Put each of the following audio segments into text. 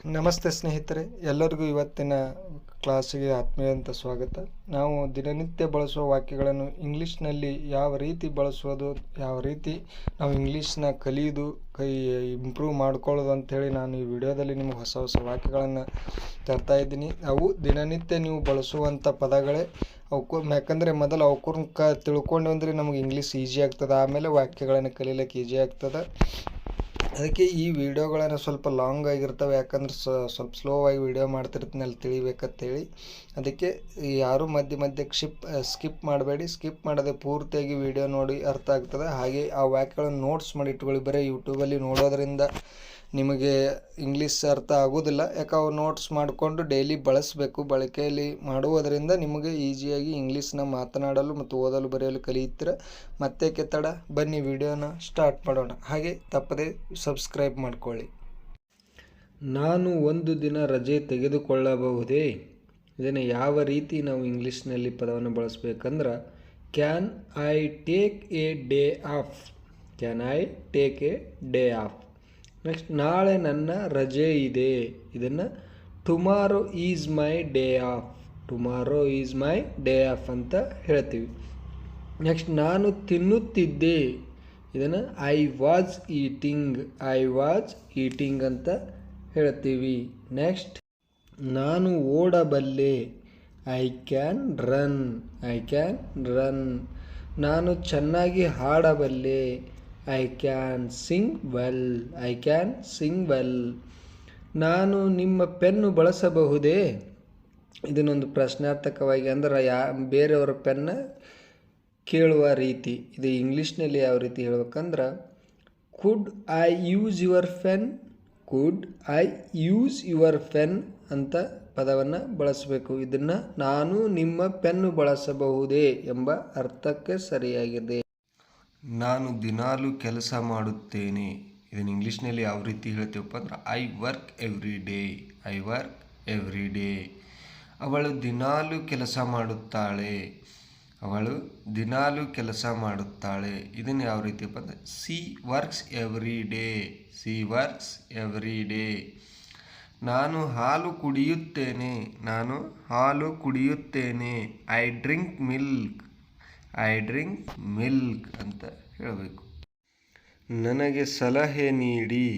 ನಮಸ್ತೆ ಸ್ನೇಹಿತರೆ, ಎಲ್ಲರಿಗೂ ಇವತ್ತಿನ ಕ್ಲಾಸಿಗೆ ಆತ್ಮೀಯಂತ ಸ್ವಾಗತ. ನಾವು ದಿನನಿತ್ಯ ಬಳಸುವ ವಾಕ್ಯಗಳನ್ನು ಇಂಗ್ಲೀಷ್ನಲ್ಲಿ ಯಾವ ರೀತಿ ಬಳಸೋದು, ಯಾವ ರೀತಿ ನಾವು ಇಂಗ್ಲೀಷ್ನ ಕಲಿಯೋದು, ಇಂಪ್ರೂವ್ ಮಾಡ್ಕೊಳ್ಳೋದು ಅಂಥೇಳಿ ನಾನು ಈ ವಿಡಿಯೋದಲ್ಲಿ ನಿಮಗೆ ಹೊಸ ಹೊಸ ವಾಕ್ಯಗಳನ್ನು ತರ್ತಾ ಇದ್ದೀನಿ. ಅವು ದಿನನಿತ್ಯ ನೀವು ಬಳಸುವಂಥ ಪದಗಳೇ. ಯಾಕಂದರೆ ಮೊದಲು ಅವಕೂರ್ನ ತಿಳ್ಕೊಂಡು ಅಂದರೆ ನಮಗೆ ಇಂಗ್ಲೀಷ್ ಈಸಿ ಆಗ್ತದೆ, ಆಮೇಲೆ ವಾಕ್ಯಗಳನ್ನು ಕಲೀಲಿಕ್ಕೆ ಈಸಿ ಆಗ್ತದೆ. ಅದಕ್ಕೆ ಈ ವಿಡಿಯೋಗಳನ್ನು ಸ್ವಲ್ಪ ಲಾಂಗ್ ಆಗಿರ್ತವೆ, ಯಾಕಂದ್ರೆ ಸ್ವಲ್ಪ ಸ್ಲೋ ಆಗಿ ವಿಡಿಯೋ ಮಾಡ್ತಿರ್ತೀನಿ ಅಲ್ಲಿ ತಿಳಿಬೇಕಂತೇಳಿ. ಅದಕ್ಕೆ ಯಾರೂ ಮಧ್ಯಕ್ಕೆ ಸ್ಕಿಪ್ ಮಾಡಬೇಡಿ. ಸ್ಕಿಪ್ ಮಾಡದೆ ಪೂರ್ತಿಯಾಗಿ ವಿಡಿಯೋ ನೋಡಿ ಅರ್ಥ ಆಗ್ತದೆ. ಹಾಗೆ ಆ ವಾಕ್ಯಗಳನ್ನು ನೋಟ್ಸ್ ಮಾಡಿ ಇಟ್ಕೊಳ್ಳಿ. ಬರೀ ಯೂಟ್ಯೂಬಲ್ಲಿ ನೋಡೋದ್ರಿಂದ ನಿಮಗೆ ಇಂಗ್ಲೀಷ್ ಅರ್ಥ ಆಗೋದಿಲ್ಲ. ಯಾಕೆ ಅವು ನೋಟ್ಸ್ ಮಾಡಿಕೊಂಡು ಡೈಲಿ ಬಳಸಬೇಕು. ಬಳಕೆಯಲ್ಲಿ ಮಾಡುವುದರಿಂದ ನಿಮಗೆ ಈಸಿಯಾಗಿ ಇಂಗ್ಲೀಷ್ನ ಮಾತನಾಡಲು ಮತ್ತು ಓದಲು ಬರೆಯಲು ಕಲಿಯುತ್ತೀರ. ಮತ್ತೆ ತಡ, ಬನ್ನಿ ವಿಡಿಯೋನ ಸ್ಟಾರ್ಟ್ ಮಾಡೋಣ. ಹಾಗೆ ತಪ್ಪದೆ ಸಬ್ಸ್ಕ್ರೈಬ್ ಮಾಡ್ಕೊಳ್ಳಿ. ನಾನು ಒಂದು ದಿನ ರಜೆ ತೆಗೆದುಕೊಳ್ಳಬಹುದೇ? ಇದನ್ನು ಯಾವ ರೀತಿ ನಾವು ಇಂಗ್ಲೀಷ್ನಲ್ಲಿ ಪದವನ್ನು ಬಳಸಬೇಕಂದ್ರೆ, can I take a day off? Can I take a day off. Next, ನಾಳೆ ನನ್ನ ರಜೆ ಇದೆ. ಇದನ್ನು tomorrow is my day off. Tomorrow is my day off ಅಂತ ಹೇಳ್ತೀವಿ. ನೆಕ್ಸ್ಟ್, ನಾನು ತಿನ್ನುತ್ತಿದ್ದೆ. ಇದನ್ನು I was eating. I was eating ಅಂತ ಹೇಳ್ತೀವಿ. ನೆಕ್ಸ್ಟ್, ನಾನು ಓಡಬಲ್ಲೆ. I can run. I can run. ನಾನು ಚೆನ್ನಾಗಿ ಹಾಡಬಲ್ಲೆ. I can sing well. I can sing well. ನಾನು ನಿಮ್ಮ ಪೆನ್ನು ಬಳಸಬಹುದೇ? ಇದನ್ನೊಂದು ಪ್ರಶ್ನಾರ್ಥಕವಾಗಿ ಅಂದ್ರೆ ಬೇರೆಯವರ ಪೆನ್ನ ಕೇಳುವ ರೀತಿ. ಇದು ಇಂಗ್ಲೀಷ್ನಲ್ಲಿ ಯಾವ ರೀತಿ ಹೇಳ್ಬೇಕಂದ್ರೆ, could I use your pen? Could I use your pen ಅಂತ ಪದವನ್ನು ಬಳಸಬೇಕು. ಇದನ್ನು ನಾನು ನಿಮ್ಮ ಪೆನ್ನು ಬಳಸಬಹುದೇ ಎಂಬ ಅರ್ಥಕ್ಕೆ ಸರಿಯಾಗಿದೆ. ನಾನು ದಿನಾಲೂ ಕೆಲಸ ಮಾಡುತ್ತೇನೆ. ಇದನ್ನು ಇಂಗ್ಲೀಷ್ನಲ್ಲಿ ಯಾವ ರೀತಿ ಹೇಳ್ತೀವಪ್ಪ ಅಂದ್ರೆ, I work every day. I work every day. ಅವಳು ದಿನಾಲೂ ಕೆಲಸ ಮಾಡುತ್ತಾಳೆ. ಅವಳು ದಿನಾಲೂ ಕೆಲಸ ಮಾಡುತ್ತಾಳೆ. ಇದನ್ನು ಯಾವ ರೀತಿಯಪ್ಪ ಅಂದರೆ, she works every day. She works every day. ನಾನು ಹಾಲು ಕುಡಿಯುತ್ತೇನೆ. ನಾನು ಹಾಲು ಕುಡಿಯುತ್ತೇನೆ. I drink milk. I drink milk ಅಂತ ಹೇಳಬೇಕು. ನನಗೆ ಸಲಹೆ ನೀಡಿ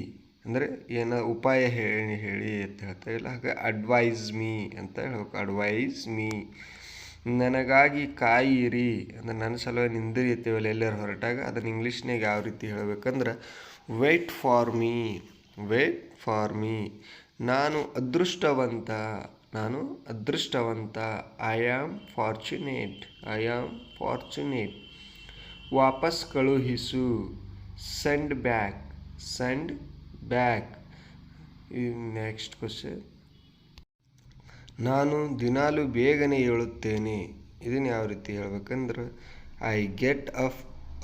ಅಂದರೆ ಏನೋ ಉಪಾಯ ಹೇಳಿ ಅಂತ ಹೇಳ್ತಾ ಇಲ್ಲ, ಹಾಗೆ ಅಡ್ವೈಸ್ ಮೀ ಅಂತ ಹೇಳ್ಬೇಕು. Advise me. ನನಗಾಗಿ ಕಾಯಿರಿ ಅಂದರೆ ನನ್ನ ಸಲುವಾಗಿ ನಿಂದಿರಿತೀವಲ್ಲ ಎಲ್ಲರೂ ಹೊರಟಾಗ, ಅದನ್ನು ಇಂಗ್ಲೀಷ್ನಾಗ ಯಾವ ರೀತಿ ಹೇಳಬೇಕಂದ್ರೆ, wait for me. Wait for me. ನಾನು ಅದೃಷ್ಟವಂತ. ನಾನು ಅದೃಷ್ಟವಂತ. I am fortunate. I am fortunate. ವಾಪಸ್ ಕಳುಹಿಸು. Send back. Send back. Next question, ನಾನು ದಿನಾಲೂ ಬೇಗನೆ ಏಳುತ್ತೇನೆ. ಇದನ್ನು ಯಾವ ರೀತಿ ಹೇಳ್ಬೇಕಂದ್ರೆ, I get up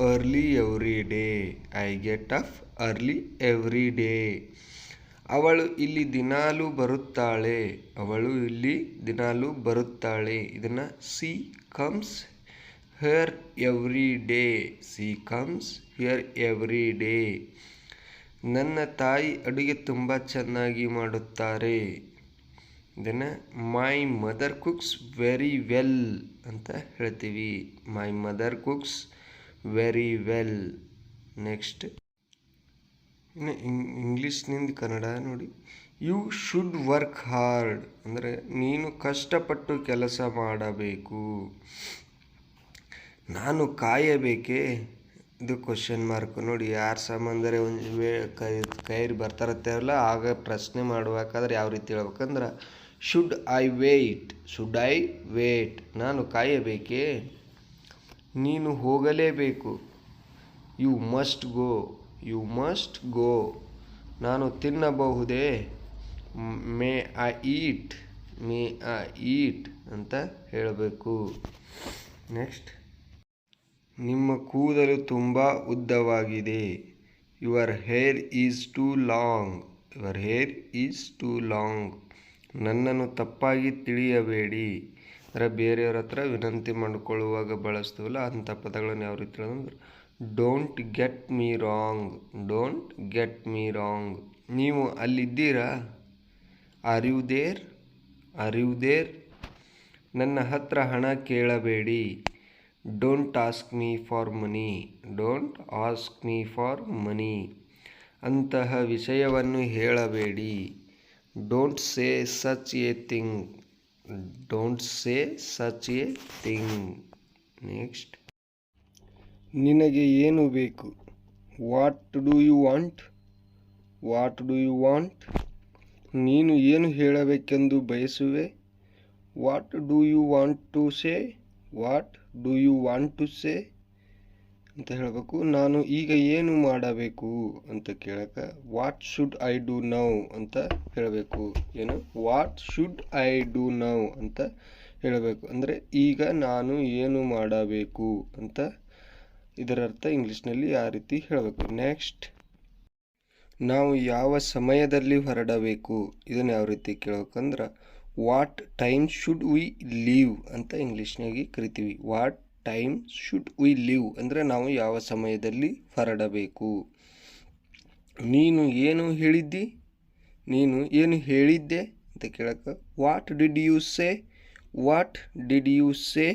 early every day. I get up early every day. ಅವಳು ಇಲ್ಲಿ ದಿನಾಲೂ ಬರುತ್ತಾಳೆ. ಅವಳು ಇಲ್ಲಿ ದಿನಾಲೂ ಬರುತ್ತಾಳೆ. ಇದನ್ನು she comes here every day. She comes here every day. ನನ್ನ ತಾಯಿ ಅಡುಗೆ ತುಂಬ ಚೆನ್ನಾಗಿ ಮಾಡುತ್ತಾರೆ. ಇದನ್ನು my mother cooks very well ಅಂತ ಹೇಳ್ತೀವಿ. My mother cooks very well. Next, ಇನ್ನು ಇಂಗ್ಲೀಷ್ನಿಂದ ಕನ್ನಡ ನೋಡಿ. ಯು ಶುಡ್ ವರ್ಕ್ ಹಾರ್ಡ್ ಅಂದರೆ ನೀನು ಕಷ್ಟಪಟ್ಟು ಕೆಲಸ ಮಾಡಬೇಕು. ನಾನು ಕಾಯಬೇಕೇ? ಇದು ಕ್ವಶನ್ ಮಾರ್ಕ್ ನೋಡಿ. ಯಾರು ಸಂಬಂಧರೆ ಒಂದು ಕೈರಿ ಬರ್ತಾರತ್ತೇವಲ್ಲ, ಆಗ ಪ್ರಶ್ನೆ ಮಾಡುವಾಗಾದ್ರೆ ಯಾವ ರೀತಿ ಹೇಳ್ಬೇಕಂದ್ರೆ, should I wait. Should I wait. ನಾನು ಕಾಯಬೇಕೇ? ನೀನು ಹೋಗಲೇಬೇಕು. You must go. You must go. ನಾನು ತಿನ್ನಬಹುದೇ? May I eat. May I eat ಅಂತ ಹೇಳಬೇಕು. ನೆಕ್ಸ್ಟ್, ನಿಮ್ಮ ಕೂದಲು ತುಂಬ ಉದ್ದವಾಗಿದೆ. Your hair is too long. Your hair is too long. ನನ್ನನ್ನು ತಪ್ಪಾಗಿ ತಿಳಿಯಬೇಡಿ ಅಂದರೆ ಬೇರೆಯವ್ರ ಹತ್ರ ವಿನಂತಿ ಮಾಡಿಕೊಳ್ಳುವಾಗ ಬಳಸ್ತೀವಲ್ಲ ಅಂಥ ಪದಗಳನ್ನು ಯಾವ ರೀತಿ ಹೇಳೋದಂದ್ರೆ, don't get me wrong. Don't get me wrong. ನೀವು ಅಲ್ಲಿದ್ದೀರಾ? Are you there? Are you there? ನನ್ನ ಹತ್ರ ಹಣ ಕೇಳಬೇಡಿ. Don't ask me for money. Don't ask me for money. ಅಂತಹ ವಿಷಯವನ್ನು ಹೇಳಬೇಡಿ. Don't say such a thing. Don't say such a thing. Next, ನಿನಗೆ ಏನು ಬೇಕು? What do you want? What do you want? ನೀನು ಏನು ಹೇಳಬೇಕೆಂದು ಬಯಸುವೆ? What do you want to say? What do you want to say ಅಂತ ಹೇಳಬೇಕು. ನಾನು ಈಗ ಏನು ಮಾಡಬೇಕು ಅಂತ ಕೇಳಕ್ಕೆ what should I do now ಅಂತ ಹೇಳಬೇಕು. ಏನು? What should I do now ಅಂತ ಹೇಳಬೇಕು. ಅಂದರೆ ಈಗ ನಾನು ಏನು ಮಾಡಬೇಕು ಅಂತ ಇದರ ಅರ್ಥ ಇಂಗ್ಲೀಷ್ನಲ್ಲಿ ಆ ರೀತಿ ಹೇಳಬೇಕು. ನೆಕ್ಸ್ಟ್, ನಾವು ಯಾವ ಸಮಯದಲ್ಲಿ ಹೊರಡಬೇಕು? ಇದನ್ನು ಯಾವ ರೀತಿ ಕೇಳಬೇಕಂದ್ರೆ what time should we leave ಅಂತ ಇಂಗ್ಲೀಷ್ನಾಗಿ ಕರಿತೀವಿ. What time should we leave ಅಂದರೆ ನಾವು ಯಾವ ಸಮಯದಲ್ಲಿ ಹೊರಡಬೇಕು. ನೀನು ಏನು ಹೇಳಿದ್ದಿ? ನೀನು ಏನು ಹೇಳಿದ್ದೆ ಅಂತ ಕೇಳಕ್ಕೆ what did you say? What did you say?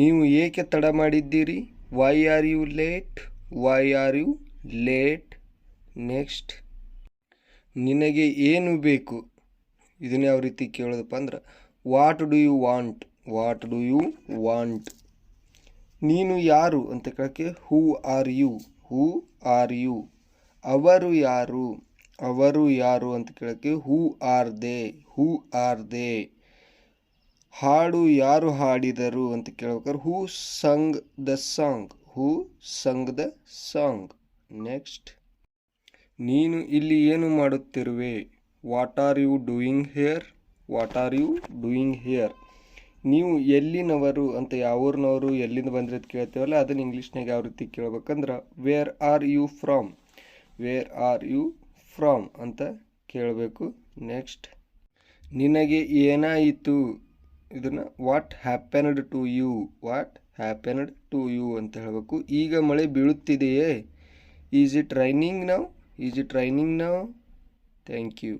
ನೀವು ಏಕೆ ತಡ ಮಾಡಿದ್ದೀರಿ? Why are you late? Why are you late? Next, ನಿನಗೆ ಏನು ಬೇಕು? ಇದನ್ನ ಯಾವ ರೀತಿ ಕೇಳೋದಪ್ಪ ಅಂದ್ರೆ what do you want? What do you want? ನೀನು ಯಾರು ಅಂತ ಕೇಳಕ್ಕೆ who are you? Who are you? ಅವರು ಯಾರು? ಅವರು ಯಾರು ಅಂತ ಕೇಳಕ್ಕೆ who are they? Who are they? ಹಾಡು ಯಾರು ಹಾಡಿದರು ಅಂತ ಕೇಳ್ಬೇಕಾದ್ರೆ who sung the song? Who sung the song? Next, ನೀನು ಇಲ್ಲಿ ಏನು ಮಾಡುತ್ತಿರುವೆ? What are you doing here? What are you doing here? ನೀವು ಎಲ್ಲಿನವರು ಅಂತ ಯಾವ ಊರಿನವರು ಎಲ್ಲಿಂದ ಬಂದ್ರಿ ಅಂತ ಕೇಳ್ತೇವಲ್ಲ ಅದನ್ನು ಇಂಗ್ಲೀಷ್ನಾಗ ಯಾವ ರೀತಿ ಕೇಳ್ಬೇಕಂದ್ರೆ where are you from? Where are you from ಅಂತ ಕೇಳಬೇಕು. ನೆಕ್ಸ್ಟ್, ನಿನಗೆ ಏನಾಯಿತು? ಇದನ್ನು what happened to you? What happened to you ಅಂತ ಹೇಳಬೇಕು. ಈಗ ಮಳೆ ಬೀಳುತ್ತಿದೆಯೇ? Is it raining now? Is it raining now? Thank you.